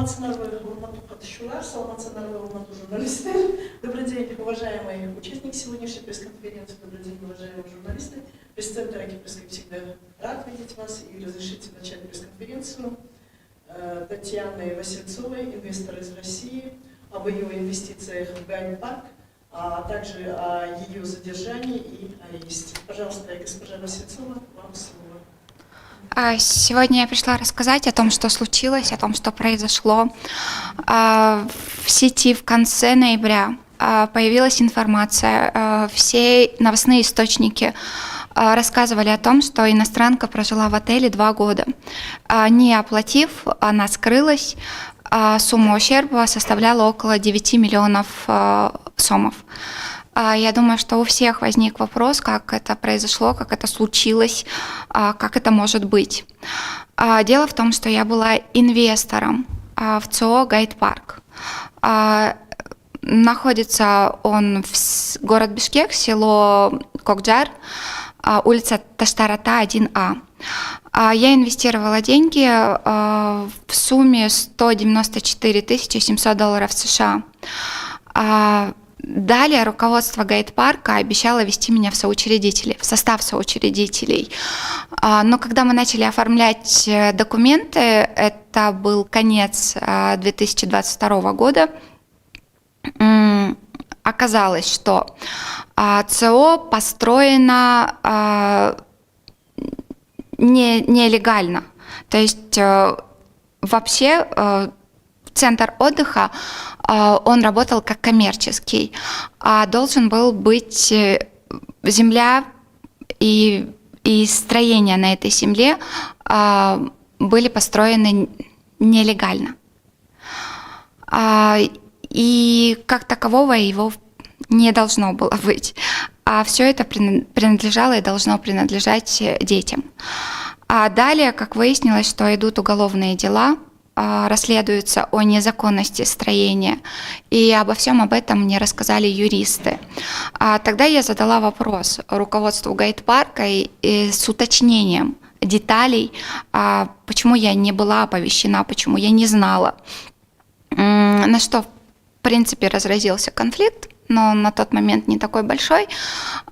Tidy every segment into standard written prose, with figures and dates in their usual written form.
Саламатсынарбы урматтуу катышуулар, саламатсынарбы урматтуу журналисттер. Добрый день, уважаемые участники сегодняшней пресс-конференции. Добрый день, уважаемые журналисты. Пресс-центр Акипресс, как всегда, рад видеть вас и разрешите начать пресс-конференцию Татьяны Васильцовой, инвестор из России, об ее инвестициях в Гайд-парк, а также о ее задержании и аресте. Пожалуйста, госпожа Васильцова, вам слово. Сегодня я пришла рассказать о том, что случилось, о том, что произошло. В сети в конце ноября появилась информация, все новостные источники рассказывали о том, что иностранка прожила в отеле 2 года. Не оплатив, она скрылась, сумма ущерба составляла около 9 миллионов сомов. Я думаю, что у всех возник вопрос, как это произошло, как это случилось, как это может быть. Дело в том, что я была инвестором в ЦО «Гайд-парк». Находится он в город Бишкек, село Кокджар, улица Таштарата, 1А. Я инвестировала деньги в сумме $194 700 США. Далее руководство Гайд-парка обещало ввести меня в соучредители, в состав соучредителей. Но когда мы начали оформлять документы, это был конец 2022 года, оказалось, что ЦО построено нелегально. То есть вообще центр отдыха, он работал как коммерческий, а должен был быть земля и строения на этой земле были построены нелегально. И как такового его не должно было быть. А все это принадлежало и должно принадлежать детям. А далее, как выяснилось, что идут уголовные дела, расследуется о незаконности строения, и обо всем об этом мне рассказали юристы. Тогда я задала вопрос руководству Гайд-парка с уточнением деталей, почему я не была оповещена, почему я не знала. На что, в принципе, разразился конфликт, но на тот момент не такой большой.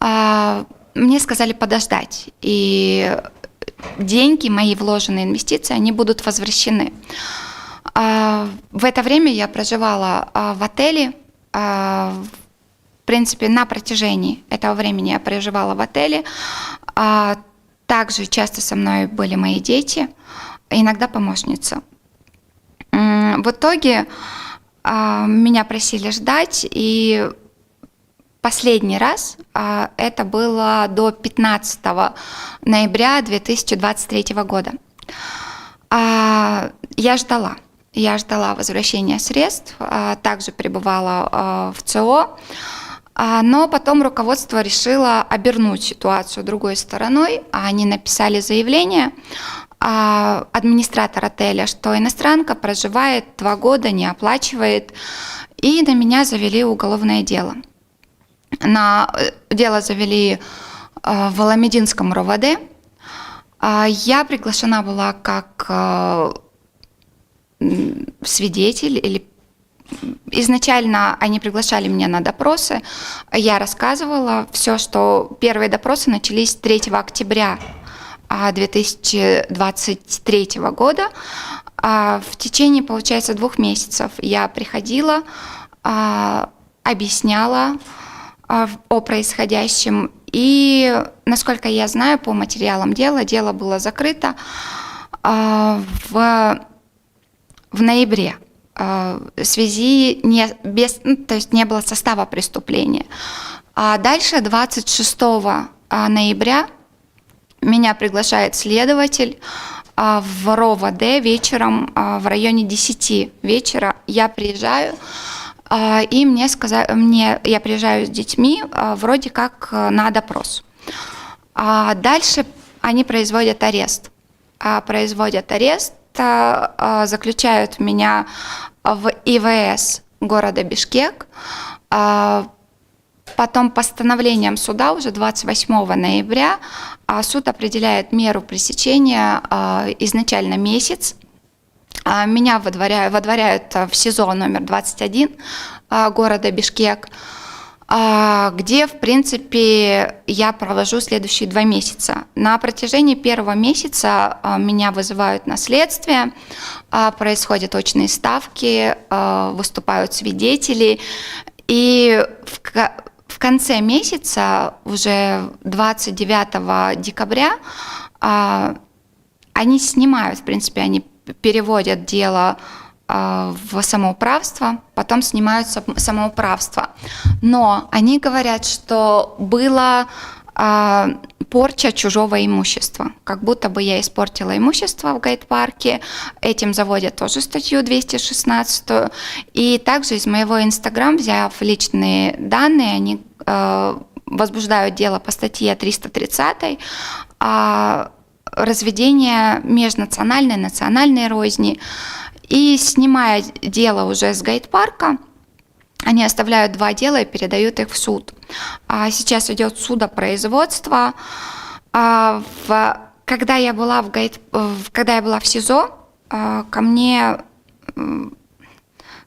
Мне сказали подождать, и деньги, мои вложенные инвестиции, они будут возвращены. В это время я проживала в отеле. В принципе, на протяжении этого времени я проживала в отеле. Также часто со мной были мои дети, иногда помощница. В итоге меня просили ждать, и последний раз это было до 15 ноября 2023 года. Я ждала возвращения средств, также пребывала в ЦО, но потом руководство решило обернуть ситуацию другой стороной. Они написали заявление, администратор отеля, что иностранка проживает 2 года, не оплачивает, и на меня завели уголовное дело. Дело завели в Аламединском РОВД. Я приглашена была как свидетель, или изначально они приглашали меня на допросы. Я рассказывала все, что первые допросы начались 3 октября 2023 года. В течение, получается, 2 месяцев я приходила, объясняла о происходящем. И, насколько я знаю, по материалам дела, дело было закрыто в ноябре. В связи то есть не было состава преступления. А дальше 26 ноября меня приглашает следователь в РОВД вечером, в районе 10 вечера. Я приезжаю, и я приезжаю с детьми вроде как на допрос. Дальше они производят арест. Заключают меня в ИВС города Бишкек. Потом постановлением суда уже 28 ноября суд определяет меру пресечения изначально месяц, Меня водворяют в СИЗО номер 21 города Бишкек, где, в принципе, я провожу следующие 2 месяца. На протяжении первого месяца меня вызывают на следствие, происходят очные ставки, выступают свидетели, и в конце месяца, уже 29 декабря, они снимают, в принципе, они переводят дело в самоуправство, потом снимают самоуправство. Но они говорят, что была порча чужого имущества, как будто бы я испортила имущество в гайд-парке. Этим заводят тоже статью 216. И также из моего Инстаграм, взяв личные данные, они возбуждают дело по статье 330 разведение межнациональной, национальной розни. И снимая дело уже с гайд-парка, они оставляют 2 дела и передают их в суд. Сейчас идет судопроизводство. Когда я была в СИЗО, ко мне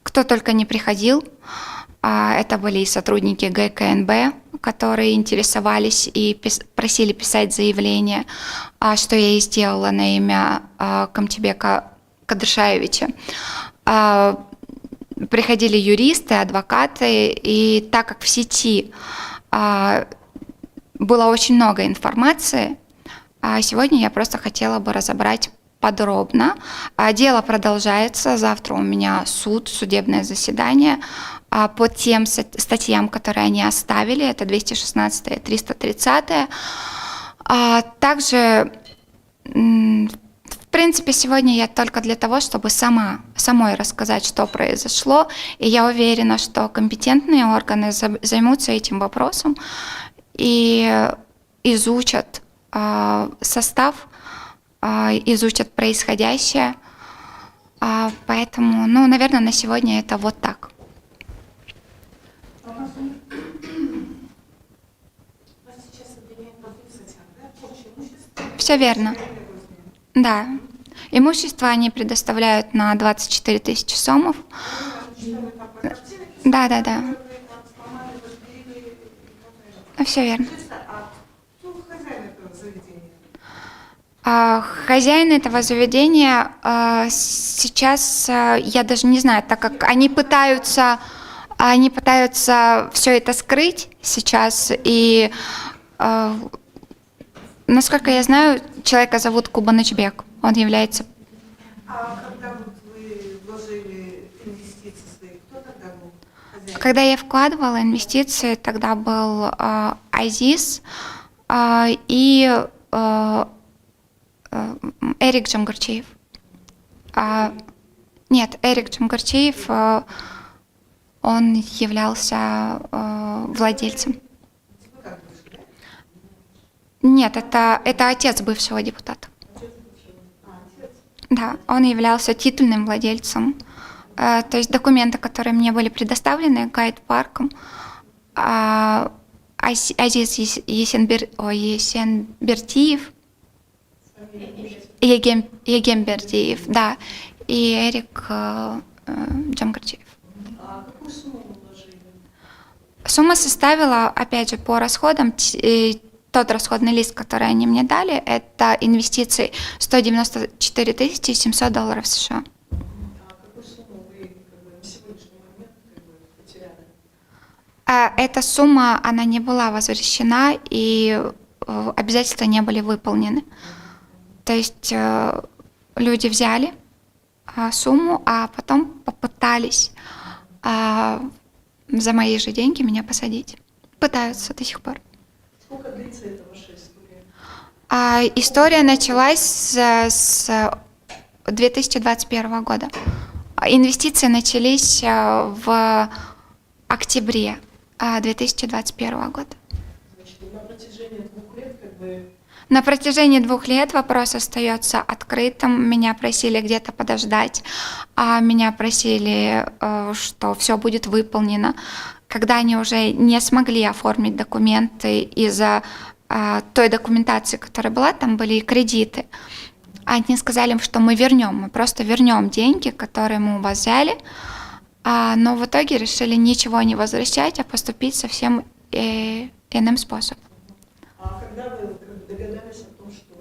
кто только не приходил. Это были и сотрудники ГКНБ, которые интересовались и просили писать заявление, что я и сделала на имя Камтибека Кадыршаевича. Приходили юристы, адвокаты, и так как в сети было очень много информации, сегодня я просто хотела бы разобрать подробно. Дело продолжается, завтра у меня судебное заседание по тем статьям, которые они оставили, это 216 и 330. Также, в принципе, сегодня я только для того, чтобы самой рассказать, что произошло, и я уверена, что компетентные органы займутся этим вопросом и изучат состав, изучат происходящее. Поэтому, наверное, на сегодня это вот так. Все верно. Да. Имущество они предоставляют на 24 тысячи сомов. Да. Все верно. Хозяин этого заведения сейчас, я даже не знаю, так как они пытаются все это скрыть сейчас, и насколько я знаю, человека зовут Кубанычбек, он является... Когда вы вложили инвестиции свои, кто тогда был хозяин? Когда я вкладывала инвестиции, тогда был Азиз и Эрик Джамгарчиев. Нет, Эрик Джамгарчиев, он являлся владельцем. Нет, это отец бывшего депутата. Да, он являлся титульным владельцем. То есть документы, которые мне были предоставлены гайд-парком, Азиз Есенбертиев, Егембердиев, да, и Эрик Джамгарчиев. А какую сумму вы вложили? Сумма составила, опять же, по расходам, тот расходный лист, который они мне дали, это инвестиции $194 700 США. А какую сумму вы на сегодняшний момент потеряли? Эта сумма, она не была возвращена, и обязательства не были выполнены. То есть люди взяли сумму, а потом попытались за мои же деньги меня посадить. Пытаются до сих пор. Сколько длится эта ваша история? История началась с 2021 года. Инвестиции начались в октябре 2021 года. Значит, на протяжении 2 лет На протяжении 2 лет вопрос остается открытым. Меня просили где-то подождать, меня просили, что все будет выполнено. Когда они уже не смогли оформить документы из-за той документации, которая была, там были кредиты. Они сказали, что мы просто вернем деньги, которые мы у вас взяли, но в итоге решили ничего не возвращать, а поступить совсем иным способом. А когда вы догадались о том, что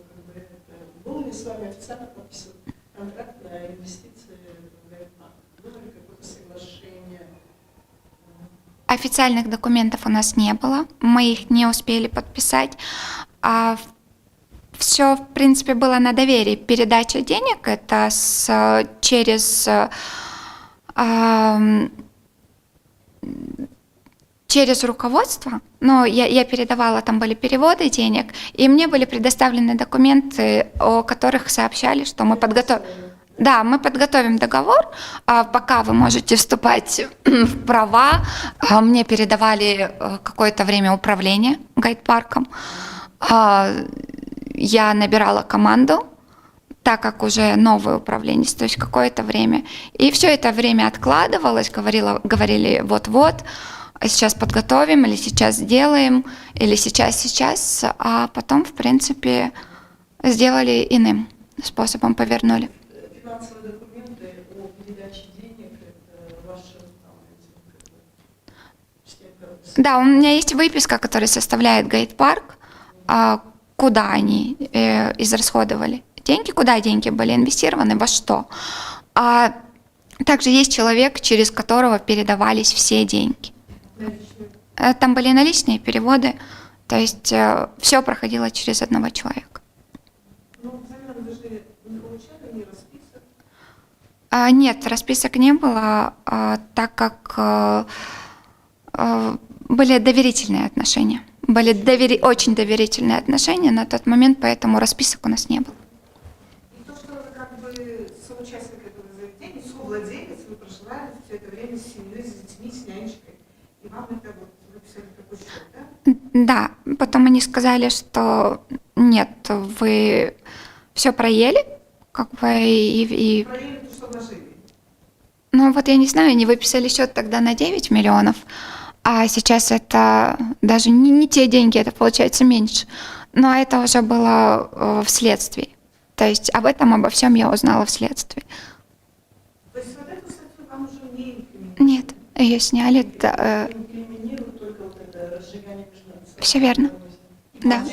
был ли с вами официально подписан контракт на инвестиции в Гайд-парк? Было ли какое-то соглашение? Официальных документов у нас не было, мы их не успели подписать. Все, в принципе, было на доверии. Передача денег это через руководство, но я передавала, там были переводы денег, и мне были предоставлены документы, о которых сообщали, что мы подготовим. Да, мы подготовим договор, пока вы можете вступать в права. Мне передавали какое-то время управления гайд-парком. Я набирала команду, так как уже новый управленец, то есть какое-то время. И все это время откладывалось, говорили вот-вот, сейчас подготовим, или сейчас сделаем, или сейчас, а потом, в принципе, сделали иным способом, повернули. Финансовые документы о передаче денег, это ваши Да, у меня есть выписка, которая составляет гайд-парк, куда они израсходовали деньги, куда деньги были инвестированы, во что. А также есть человек, через которого передавались все деньги. Там были наличные переводы, то есть все проходило через одного человека. Ну, взамен вы же не получали ни расписок? Нет, расписок не было, так как были доверительные отношения. Были очень доверительные отношения на тот момент, поэтому расписок у нас не было. И то, что вы как бы соучастник этого заведения, совладелец, вы проживали все это время с семьей, с детьми, с нянечкой, и вам это вот выписали такой счет, да? Да, потом они сказали, что нет, вы все проели, как бы, и... Проели то, что вложили. Ну вот я не знаю, они выписали счет тогда на 9 миллионов, а сейчас это даже не те деньги, это получается меньше. Но это уже было вследствии. То есть обо всем я узнала вследствии. То есть вот эту статью вам уже не инкриминируют? Нет, ее сняли. Инкриминируют только вот это разжигание гражданства. Все верно. Да. А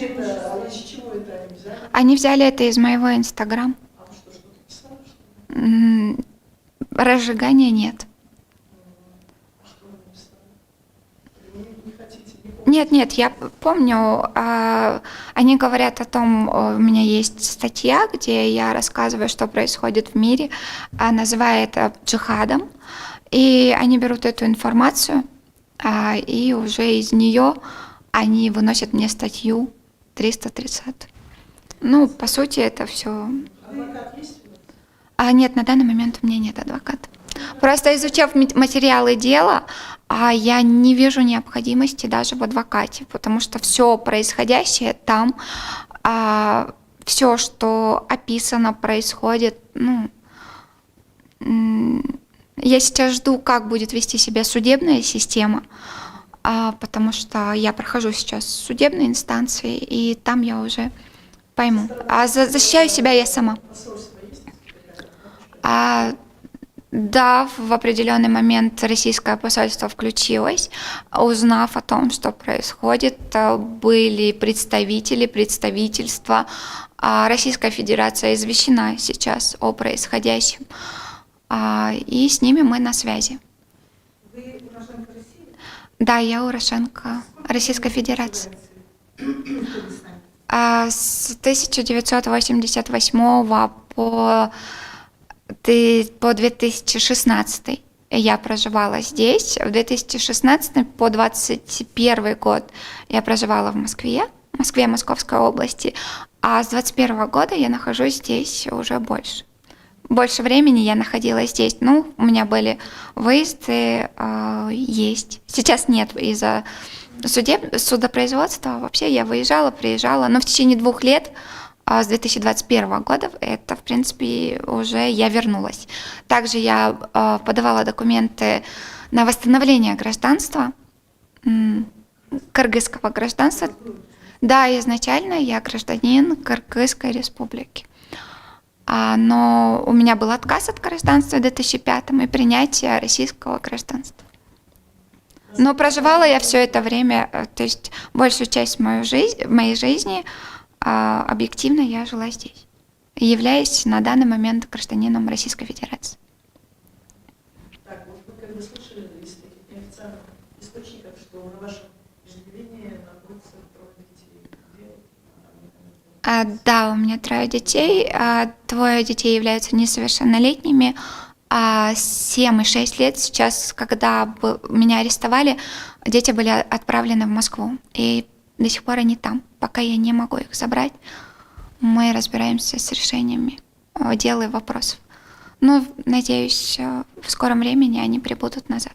из чего это они взяли? Они взяли это из моего Инстаграм. А вы что-то писали, что ли? Разжигания нет. А что вы написали? Не хотите, не помните? Нет, я помню, они говорят о том, у меня есть статья, где я рассказываю, что происходит в мире, называя это джихадом, и они берут эту информацию, и уже из нее они выносят мне статью 330. Ну, по сути, это все. Адвокат есть у вас? Нет, на данный момент у меня нет адвоката. Просто изучав материалы дела, я не вижу необходимости даже в адвокате, потому что все происходящее там, все, что описано, происходит, я сейчас жду, как будет вести себя судебная система, потому что я прохожу сейчас судебные инстанции, и там я уже пойму. А защищаю себя я сама. Посольство есть? Да, в определенный момент российское посольство включилось, узнав о том, что происходит, были представительства. Российская Федерация извещена сейчас о происходящем, и с ними мы на связи. Вы уроженка России? Да, я уроженка Российской Федерации. С 1988 по 2016 я проживала здесь. В 2016 по 2021 год я проживала в Москве, Московской области. А с 2021 года я нахожусь здесь уже больше. Больше времени я находилась здесь. У меня были выезды, есть. Сейчас нет из-за судопроизводства. Вообще я выезжала, приезжала. Но в течение 2 лет, с 2021 года, это, в принципе, уже я вернулась. Также я подавала документы на восстановление гражданства, кыргызского гражданства. Да, изначально я гражданин Кыргызской республики. Но у меня был отказ от гражданства в 2005 и принятие российского гражданства. Но проживала я все это время, то есть большую часть моей жизни объективно я жила здесь, являясь на данный момент гражданином Российской Федерации. Так, вот вы как бы слышали из таких неофициальных источников, что на вашем иждивении находится 3 детей. Да, у меня 3 детей, 2 детей являются несовершеннолетними, 7 и 6 лет сейчас, когда меня арестовали, дети были отправлены в Москву, и до сих пор они там. Пока я не могу их забрать, мы разбираемся с решениями дел и вопросов. Но, надеюсь, в скором времени они прибудут назад.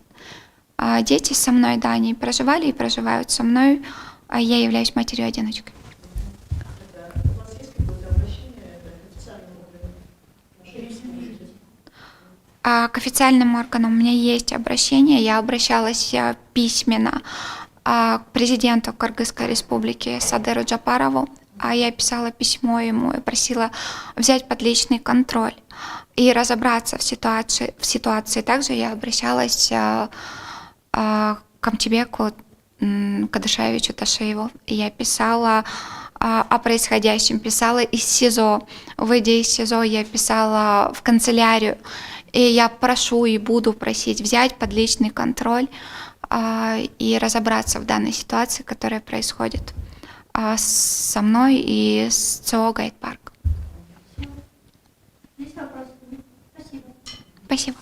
Дети со мной, да, они проживали и проживают со мной, я являюсь матерью-одиночкой. У вас есть какое-то обращение к официальному органу? К официальным органам у меня есть обращение. Я обращалась письменно к президенту Кыргызской республики Садыру Джапарову. Я писала письмо ему и просила взять под личный контроль и разобраться в ситуации. Также я обращалась к Камчебеку Кадышевичу Ташееву. Я писала о происходящем, писала из СИЗО. Выйдя из СИЗО, я писала в канцелярию. И я прошу и буду просить взять под личный контроль и разобраться в данной ситуации, которая происходит со мной и с ЦО «Гайд-парк». Есть вопросы? Спасибо. Спасибо.